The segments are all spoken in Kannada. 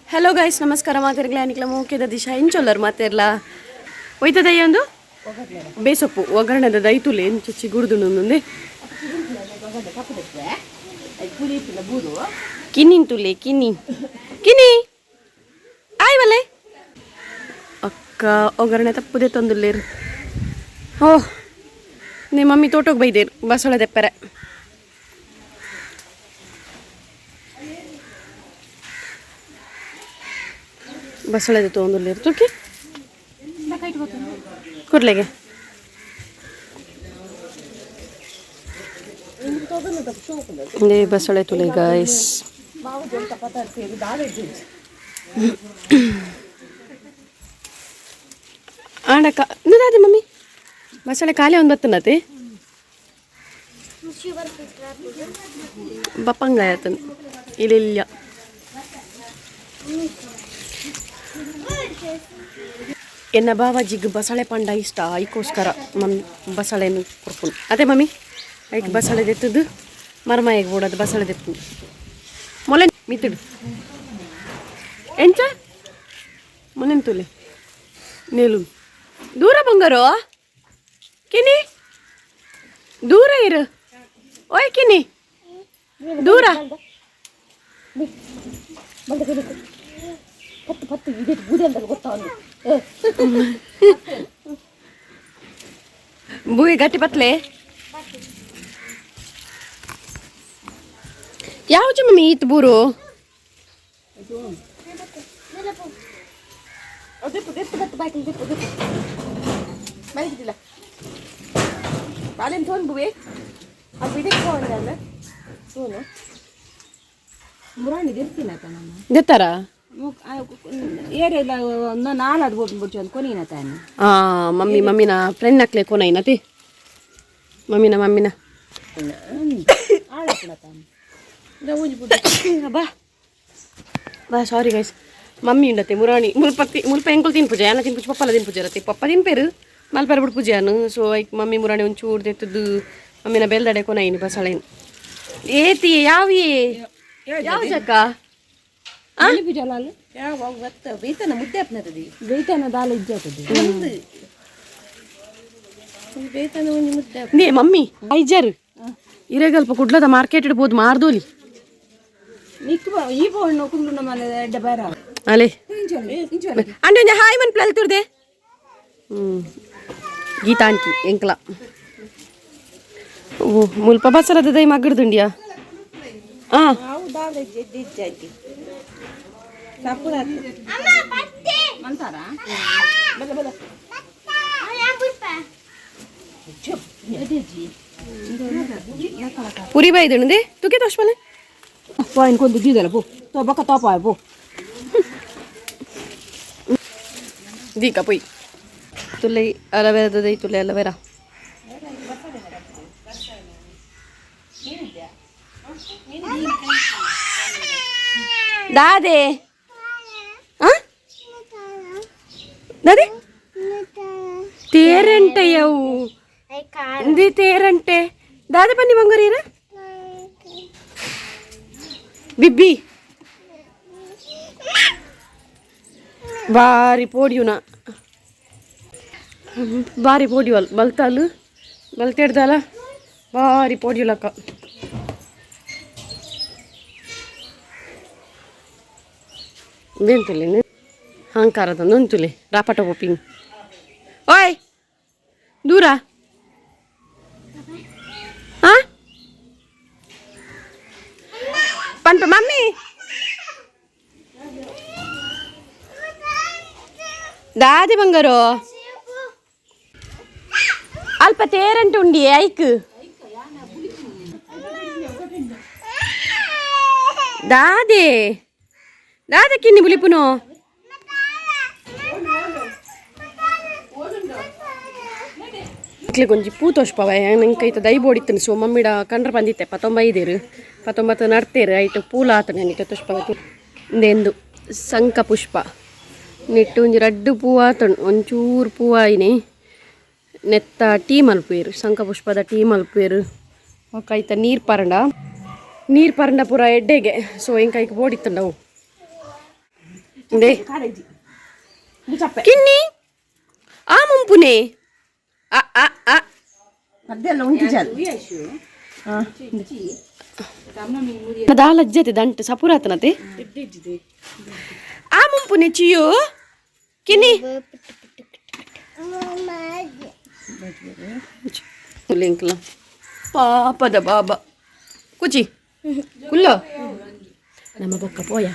ಹಲೋ ಗೈಸ್ ನಮಸ್ಕಾರ ಮಾತಿರ್ಗ್ಲ ಅನಿಕ್ಲ ಮೂಕಿದ ದಿಶಾ ಇಂಚೊಲ್ಲರು ಮಾತಿರ್ಲ ಒಯ್ತದ ಒಂದು ಬೇಸೊಪ್ಪು ಒಗ್ಗರಣೆದ ದೈತುಲೆ ಚಚ್ಚಿ ಗುಡ್ದು ಕಿನ್ನಿನ್ ತುಲೆ ಕಿನ್ನಿ ಕಿನ್ನಿ ಆಯ್ವಲೆ ಅಕ್ಕ ಒಗ್ಗರಣೆ ತಪ್ಪುದೇ ತಂದುಲ್ಲೇರು ಓ ನಿಮ್ಮ ಮಮ್ಮಿ ತೋಟಕ್ಕೆ ಬೈದೇರು ಬಸಳೆ ದೆಪ್ಪರೆ ಬಸಳೆದ ತೊಗೊಂಡುಲ್ಲೇರು ತುರ್ಕಿ ಕೊರ್ಲೆಗೆ ಬಸಳೆ ತುಲೆ ಗಾಯ್ಸ್ ಆಡಕ್ಕ ಅದೇ ಮಮ್ಮಿ ಬಸಳೆ ಖಾಲಿ ಒಂದು ಬತ್ತನತಿ ಬಪ್ಪಂಗಾಯತನ ಇಲ್ಲ ಎನ್ನ ಬಾವಾಜಿಗೆ ಬಸಳೆ ಪಂಡ ಇಷ್ಟ ಐಕೋಸ್ಕರ ಮಮ್ಮಿ ಬಸಳೆನು ಕೊಡ್ಕೊಂಡು ಅದೇ ಮಮ್ಮಿ ಐಕ್ ಬಸಳೆ ತೆತ್ತದು ಮರಮಾಯಿಗೆ ಓಡೋದು ಬಸಳೆ ತೆತ್ತು ಮೊಲೆ ಮಿತ್ತಡು ಎಂಚ ಮೊನೆನ್ ತುಲೆ ನೇಲು ದೂರ ಬಂಗಾರೋ ಕಿನಿ ದೂರ ಇರು ಓಯ್ ಕಿನಿ ದೂರ ಬೂಯಿ ಗಟ್ಟಿ ಪತ್ಲೆ ಯಾವ ಮಮ್ಮಿ ಈತ್ ಬೂರು ದೆತ್ತಾರ ಮಮ್ಮಿ ಮಮ್ಮಿನ ಫ್ರೆಂಡ್ ನಕ್ಲೆ ಕೊನೈನತಿ ಮಮ್ಮಿನ ಬಾ ಬಾ ಸಾರಿ ಗೈಸ್ ಮಮ್ಮಿ ಉಂಡತೆ ಮುರಾಣಿ ಮುಲ್ಪ ಎಂಕುಲು ತಿನ್ಪುಜೆ ಅನ್ನ ತಿನ್ಪುಜೆ ಪಪ್ಪಲ್ಲ ತಿನ್ಪುಜೆ ಇರತ್ತೆ ಪಪ್ಪ ತಿನ್ಪೇರು ಮಲ್ಪೇರು ಬಿಡು ಪೂಜೆನು ಸೊ ಐಕ್ ಮಮ್ಮಿ ಮುರಾಣಿ ಒಂಚೂರು ತೆತ್ತದು ಮಮ್ಮಿನ ಬೆಲ್ದಡೆ ಕೊನೈನಿ ಬಸಳೆನು ಏತಿ ಯಾವೇ ಯಾವ ಜಕ್ಕ ಮಮ್ಮಿ ಐಜರ್ ಇರಗಲ್ಪ ಕುಡ್ಲದ ಮಾರ್ಕೆಟ್ ಇಡ್ಬೋದು ಮಾರ್ದೋಲಿ ಅಲೆ ಅಂಡೆ ಒಂಜಿ ಹಾಯ್ ಮನ್ ಪ್ಲಲ್ ತುರ್ದೆ ಗೀತಾ ಆಂಟಿ ಎಂಕ್ಲ ಓ ಮುಲ್ಪ ಬಸರದ ದೈ ಮಗ್ಗಡ್ದುಂಡಿಯಾ ಹಾಂ ಪುರಿ ಬೈದಣದೆ ತುಕೆ ತೋಷ್ಪಲೆ ಪಾಯಿನ್ ಕೊಂದು ದೀದಲ್ಲ ಪೋ ತೋ ಬಕ್ಕ ತೋಪಾಯ ಪೋ ದೀಕ ಪೊಯ್ ತುಲೆ ಅಲವೇರ ದೈ ತುಲೆ ಅಲವೇರ ದಾದೆ ದಾದೆ ತೇರಂಟೆಯವು ಇಂದಿ ತೇರಂಟೆ ದಾದೆ ಬನ್ನಿ ಬಂಗಾರೀರ ಬಿಬ್ಬಿ ಬಾರಿ ಪೋಡಿಯುನ ಬಾರಿ ಪೋಡಿವಲ್ ಬಲ್ತಾಲು ಬಲ್ತೆಡ್ದಲ್ಲ ಬಾರಿ ಪೋಡಿಯುಲಕ್ಕ ಬೇಂತುಲೆ ಹಾಂಕಾರದ ನೊಂತುಲೆ ರಾಪಟ ಒಪ್ಪಿಂಗ್ ಓಯ್ ದೂರ ಹಾ ಪಂಪ ಮಮ್ಮಿ ದಾದಿ ಬಂಗಾರು ಅಲ್ಪ ತೇರಂಟು ಉಂಡಿ ಐಕ್ ದಾದೆ ದಾದಕ್ಕಿನ್ನಿ ಬುಲಿಪುನು ಕೊಂಚಿ ಪೂತೋಷ್ಪವ ನಂಗೆ ಐತ ದೈ ಬೋಡಿತ್ತನು ಸೊ ಮಮ್ಮಿಡ ಕಂಡ್ರೆ ಬಂದಿತ್ತೆ 19 ನಡ್ತೇರು ಐಟು ಪೂಲ ಆತ ನನಗೆ ತುಷ್ಪವತ್ತು ಇಂದೆಂದು ಸಂಕ ಪುಷ್ಪ ನೆಟ್ಟು ಒಂಜಿ ರಡ್ಡು ಪೂ ಆತನು ಒಂಚೂರು ಪೂ ಆಯ್ನಿ ನೆತ್ತ ಟೀ ಮಲ್ಪೇರು ಸಂಕ ಪುಷ್ಪದ ಟೀ ಮಲ್ಪೇರು ಐತ ನೀರು ಪರಂಡ ಪೂರ ಎಡ್ಡೆಗೆ ಸೊ ಇಂಕೈಕ್ ಬೋಡಿತ್ತಂಡವು ದೇ ಕಿನ್ನಿ ಆ ಮುಂಪುನೆ ಆ ಆ ಆ ಅದೆಲ್ಲ ಉಂಟು ಜಾಲು ದಾಲಜ್ಜತೆ ದಂಟು ಸಪುರಾತನತೆ ಆ ಮುಂಪುನೆ ಚಿಯೋ ಕಿನ್ನಿ ಲಿಂಕ್ಲ ಪಾಪದ ಬಾಬಾ ಕುಚಿ ಕುಲ್ಲೋ ನಮ್ಮ ಬೊಕ್ಕ ಪೋಯ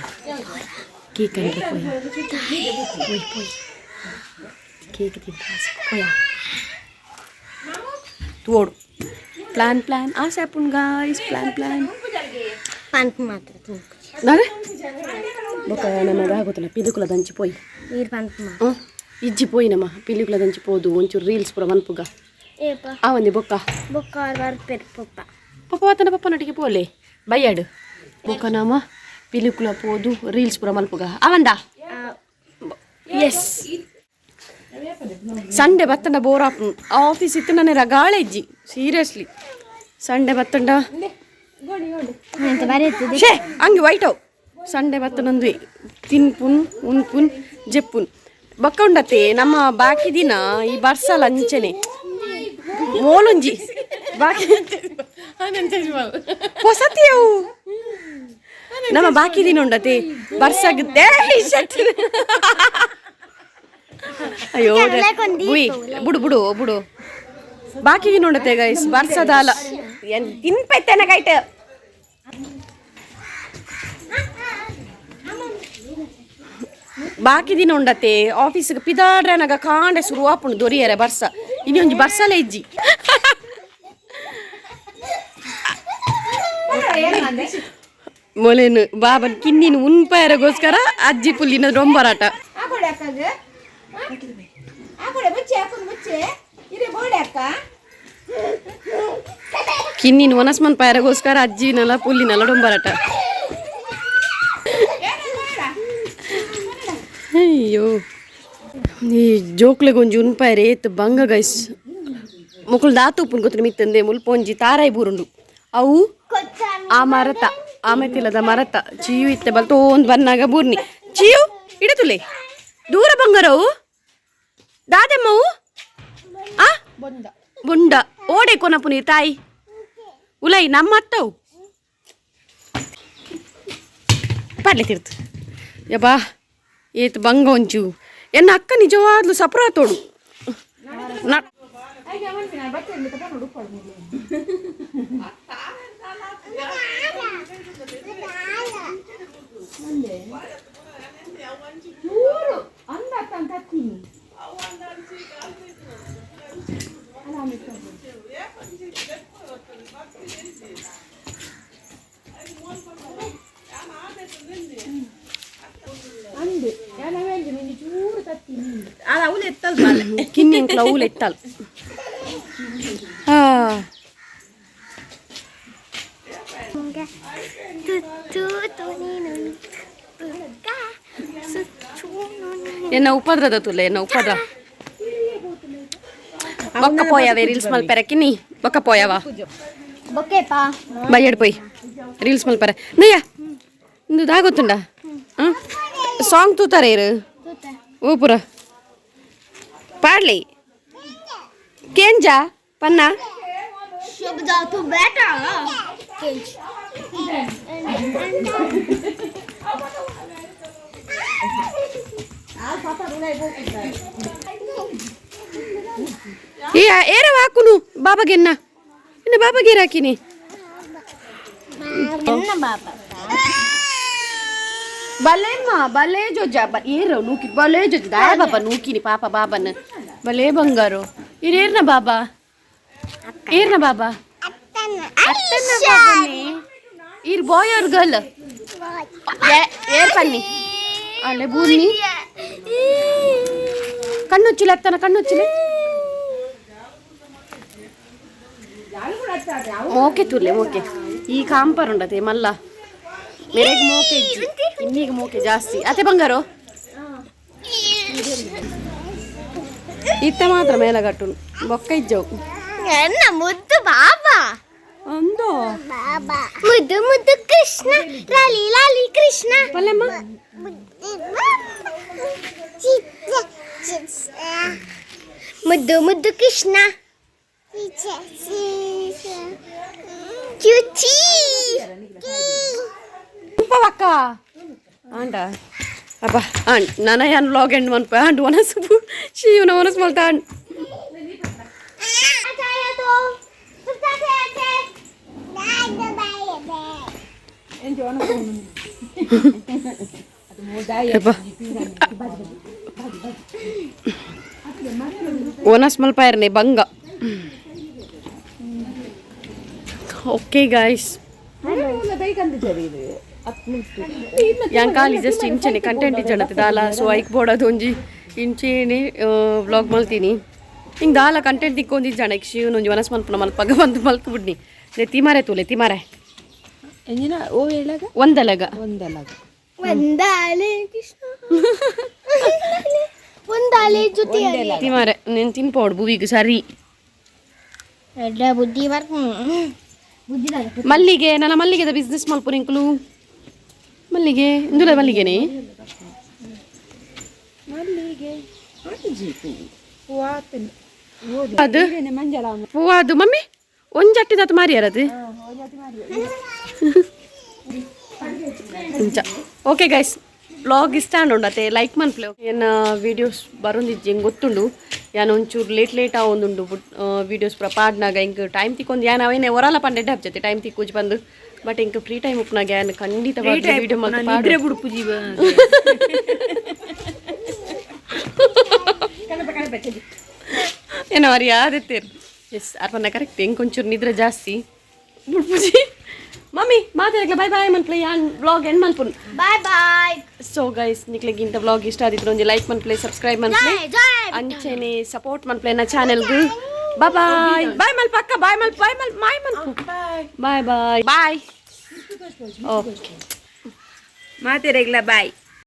ಕೇಕ್ ಅಂದ್ರೆ ಪೋಯ ಪೋಯ್ ಕೇಕ್ ತಿಂತ ಪೋಯ ತೋಡು ಪ್ಲಾನ್ ಆಸೆ ಅಪ್ಪನ್ ಗಾಯ್ಸ್ ಪ್ಲಾನ್ ನಾಳೆ ಬೊಕ್ಕ ನಮ್ಮ ಆಗುತ್ತಲ್ಲ ಪಿಲಿಕುಲ ದಂಚಿ ಪೋಯ್ ಇಜ್ಜಿ ಪೋಯ್ ನಮ್ಮ ಪಿಲಿಕುಲ ದಂಚಿ ಪೋದು ಒಂಚೂರು ರೀಲ್ಸ್ ಪೂರ ಮನ್ಪುಗ ಆ ಒಂದಿ ಬೊಕ್ಕ ಪಪ್ಪ ಆತನ ಪಪ್ಪ ನಟಿಗೆ ಪೋಲೆ ಬಯ್ಯಾಡು ಬೊಕ್ಕ ನಮ್ಮ ಪಿಲಿಕುಲ ಪೋದು ರೀಲ್ಸ್ ಪೂರ ಮಲ್ಪುಗ ಅವಂಡ ಎಸ್ ಸಂಡೆ ಬತ್ತಂಡ ಬೋರ್ ಆಪು ಆಫೀಸ್ ಇತ್ತು ನನ್ನ ರಗಾಳೆ ಇಜ್ಜಿ ಸೀರಿಯಸ್ಲಿ ಸಂಡೆ ಬತ್ತಂಡ ಶೇ ಹಂಗೆ ವೈಟ್ ಅವು ಸಂಡೆ ಬತ್ತನಂದು ತಿನ್ಪುನ್ ಉನ್ಪುನ್ ಜೆಪ್ಪುನ್ ಬೊಕ್ಕ ಉಂಡತೆ ನಮ್ಮ ಬಾಕಿ ದಿನ ಈ ಬರ್ಸಲ ಅಂಚೆನೆ ಮೋಲುಂಜಿ ಬಾಕಿ ಹೊಸತಿ ಅವು ನಮ್ಮ ಬಾಕಿ ದಿನ ಉಂಡತೆ ಬರ್ಸಾಗುತ್ತೆ ಅಯ್ಯೋ ಬುಡು ಬುಡು ಬುಡು ಬಾಕಿ ದಿನ ಉಂಡತೆ ಗೈಸ್ ಬರ್ಸದಾಲ ತಿನ್ಪೈತೇನ ಗೈಟ್ ಬಾಕಿ ದಿನ ಉಂಡತೆ ಆಫೀಸ್ಗೆ ಪಿದಾಡ್ರನಗ ಕಾಂಡೆ ಶುರುವಾಪುಂಡು ದೊರಿಯರೆ ಬರ್ಸ ಇನಿ ಒಂಜಿ ಬರ್ಸಲೇ ಇಜ್ಜಿ ಮೊಲೆನು ಬಾಬನ್ ಕಿನ್ನಿನ ಉನ್ಪಾಯರಗೋಸ್ಕರ ಅಜ್ಜಿ ಪುಲ್ಲಿನ ರೊಂಬರಾಟ ಕಿನ್ನಿನ ಒನಸ್ಮನ್ ಪಾಯರಗೋಸ್ಕರ ಅಜ್ಜಿನಲ್ಲ ಪುಲ್ಲಿನಲ್ಲ ಡೊಂಬರಾಟ ಅಯ್ಯೋ ಈ ಜೋಕ್ಲೆಗೆ ಒಂಜಿ ಉನ್ಪಾಯರೆ ಏತ್ ಬಂಗ ಗೈಸ್ ಮುಕ್ಕಳು ದಾತು ಉಪ್ಪುನ್ ಗೊತ್ತಿನ ಮಿತ್ತಂದೆ ಮುಲ್ಪೊಂಜಿ ತಾರಾಯಿ ಬೂರುಂಡು ಅವು ಆ ಮರತ ಆಮೆತಿಲ್ಲದ ಮರತ ಚಿಯು ಇತ್ತೆ ಬಲ್ತೋಂದು ಬನ್ನಾಗ ಬೂರ್ನಿ ಚಿಯು ಇಡತುಲೆ ದೂರ ಬಂಗಾರವು ದಾದೆಮ್ಮವು ಆ ಬುಂಡ ಓಡೆ ಕೊನಪುನಿ ತಾಯಿ ಉಲೈ ನಮ್ಮ ಅತ್ತವು ಪಾಡ್ಲೆ ತಿರ್ತು ಯಬ್ಬಾ ಏತ್ ಬಂಗ ಒಂಚು ಎನ್ನ ಅಕ್ಕ ನಿಜವಾದ್ಲು ಸಪ್ರಾತೋಡು ಕಿನ್ನಿಂಕ್ಲ ಅವಳು ಎತ್ತಲ್ ಎನ್ನ ಉಪದ್ರದ ತುಲೆ ಎನ್ನ ಉಪದ್ರ ಬೊಕ್ಕ ಪೋಯವೆ ರೀಲ್ಸ್ ಮಲ್ಪೆರ ಕಿನ್ನಿ ಬೊಕ್ಕ ಪೋಯವ ಬಯ್ಯಡ್ ಪೋಯ್ ರೀಲ್ಸ್ ಮಲ್ಪೆರ ನಯ್ಯ ಇಂದು ದಾಗೊತ್ತುಂಡ ಸಾಂಗ್ ತೂತಾರೆ ಇರು ಓ ಪುರ ಪಾಡ್ಲಿ ಕೇಂಜಾ ಪನ್ನ ಏರ ಹಾಕುನು ಬಾಬಗೆನ್ನ ಇನ್ನು ಬಾಬಗೆ ಹಾಕಿನಿ ಬಲೇಮ್ಮ ಬಲೇ ಜೊಜ ಏರ ನೂಕಿ ಬಲೇ ಜೊಜ ದಾಯ ಬಾಬಾ ನೂಕಿನಿ ಪಾಪ ಬಾಬನ ಬಲೇ ಬಂಗಾರು ಇರೇರ್ನ ಬಾಬಾ ಏರ್ನ ಬಾಬಾ ಅತ್ತನ ಬಾಬನೆ ಇರ್ ಬಾಯ್ ಆರ್ ಗರ್ಲ್ ಏರ್ ಪನ್ನಿ ಅಲ್ಲೇ ಬೂರ್ನಿ ಕಣ್ಣುಚ್ಚಿಲೆ ಅತ್ತನ ಕಣ್ಣುಚ್ಚಿಲೆ ಮೋಕೆ ತುರ್ಲೆ ಮೋಕೆ ಈ ಕಾಂಪರ್ ಉಂಡತೆ ಮಲ್ಲ ಮೇರೆಗೆ ಮೋಕೆ ಇಜ್ಜಿ ಇನ್ನೀಗ ಮೋಕೆ ಜಾಸ್ತಿ ಅತ್ತೆ ಬಂಗಾರು ಇತ್ತ ಮಾತ್ರ ಮೇಲಗಟ್ಟು ಬೊಕ್ಕ ಇಜ್ಜವು ಎನ್ನ ಮುದ್ದು ಬಾಬಾ ಅಂದೋ ಮುದ್ದು ಮುದ್ದು ಕೃಷ್ಣ ಲಾಲಿ ಲಾಲಿ ಕೃಷ್ಣ ಪಲ್ಲೆಮ್ಮ ಮುದ್ದು ಮುದ್ದು ಕೃಷ್ಣ ಚುಚಿ ಅಕ್ಕ ಆಂಡ ಅಬ್ಬ ಆಂಡ್ ನನ್ನ ಏನು ವ್ಲಾಗ್ ಎಂಡ್ ಮನ್ಪ ಆಂಡ್ ಒನಸು ಶಿವನ ಒನಸು ಮಲ್ತ ಆಂಡ್ ಒನಸ್ ಮಲ್ಪಾಯರ್ನೆ ಬಂಗ ಓಕೆ ಗಾಯ್ಸ್ ಯಾಂಕಾಲಿ ಜಸ್ಟ್ ಇಂಚೆನೆ ಕಂಟೆಂಟ್ ಇಜ್ಜಣತ್ತೆ ದಾಲ ಸೊ ಐಕ್ ಬೋಡದು ಒಂಜಿ ಇಂಚೆನೆ ವ್ಲಾಗ್ ಮಲ್ತೀನಿ ಹಿಂಗೆ ದಾಲ ಕಂಟೆಂಟ್ ದಿಕ್ಕೊಂದು ಇಜ್ಜಣ ಈಗ ಶಿವನ ಒಂಜಿ ವನಸ್ ಮಲ್ಪನ ಮಲ್ಪಗ ಬಂದು ಮಲ್ತು ಬಿಡ್ನಿ ತಿಮಾರೆ ತೂಲೆ ತಿಮಾರೆ ಒಂದಲಗ ಒಂದಾಲೆ ಕೃಷ್ಣ ಒಂದಾಲೆ ಜೊತೆ ತಿಮಾರೆ ನೀನು ತಿನ್ಪೋಡು ಬುವಿಗೆ ಸರಿ ಎಡ್ಡ ಬುದ್ಧಿ ಮಲ್ಲಿಗೆ ನನ್ನ ಮಲ್ಲಿಗೆದ ಬಿಸ್ನೆಸ್ ಮಲ್ಪುರ ಇಂಕ್ಲು ಮಲ್ಲಿಗೆ ಇಂದುಲ ಮಲ್ಲಿಗೆನೆ ಅದು ಹೂವ ಅದು ಮಮ್ಮಿ ಒಂಜಟ್ಟಿದ ಅದು ಮಾರಿಯಾರದು ಓಕೆ ಗೈಸ್ ಬ್ಲಾಗ್ ಇಷ್ಟ ಉಂಡತೆ ಲೈಕ್ ಮನ್ಪ್ಲೆ ಏನು ವೀಡಿಯೋಸ್ ಬರೋಂದಿಜ್ಜಿ ಹೆಂಗೆ ಗೊತ್ತುಂಡು ಯಾನು ಒಂಚೂರು ಲೇಟ್ ಆವೊಂದುಂಡು ವೀಡಿಯೋಸ್ ಪಾಡ್ನಾಗ ಹಿಂಗೆ ಟೈಮ್ ತಿಕ್ಕೊಂದು ಯಾನು ಅವೇನೇ ಹೊರಲ್ಲ ಪಂಡೆಡ್ಡೆ ಹಚ್ಚತ್ತೆ ಟೈಮ್ ತಿಕ್ಕೂಜ್ ಬಂದು ಬಟ್ ಹಿಂಗೆ ಫ್ರೀ ಟೈಮ್ ಉಪ್ನಾಗ ಯಾನು ಖಂಡಿತವಾಗಿ ವೀಡಿಯೋ ಮಾಡಿ ಬಿಡ್ಪುಜಿ ಏನೋ ಅವ್ರು ಯಾರಿರ್ತೀರಿ ಎಸ್ ಅರ್ಪನ್ನ ಕರೆಕ್ಟ್ ಹೆಂಗೆ ಒಂಚೂರು ನಿದ್ರೆ ಜಾಸ್ತಿ ಬಿಡ್ಪುಜಿ ಮಮ್ಮಿ ಮಾತಾಡಕ್ಲ ಬಾಯ್ ಬಾಯ್ ಮನ್ಪ್ಲೆ ಯಾನ್ ವ್ಲಾಗ್ ಎಂಡ್ ಮನ್ಪುನ್ ಬಾಯ್ ಬಾಯ್ ಸೊ ಗೈಸ್ ನಿಕ್ಲೆಗೆ ಇಂಥ ವ್ಲಾಗ್ ಇಷ್ಟ ಆದಿದ್ರು ಒಂದು ಲೈಕ್ ಮನ್ಪ್ಲೆ ಸಬ್ಸ್ಕ್ರೈಬ್ ಮನ್ಪ್ಲೆ ಅಂಚೆನೆ ಸಪೋರ್ಟ್ ಮನ್ಪ್ಲೆ ನಾ ಚಾನೆಲ್ಗೆ ಬಾಯ್ ಬಾಯ್ ಬಾಯ್ ಮಲ್ಪ ಅಕ್ಕ ಬಾಯ್ ಮಲ್ಪ ಬಾಯ್ ಮಲ್ಪ ಬಾಯ್ ಮಲ್ಪ ಬಾಯ್ ಬಾಯ್ ಬಾಯ್ ಓಕೆ ಮಾತಿರಗ್ಲ ಬಾಯ್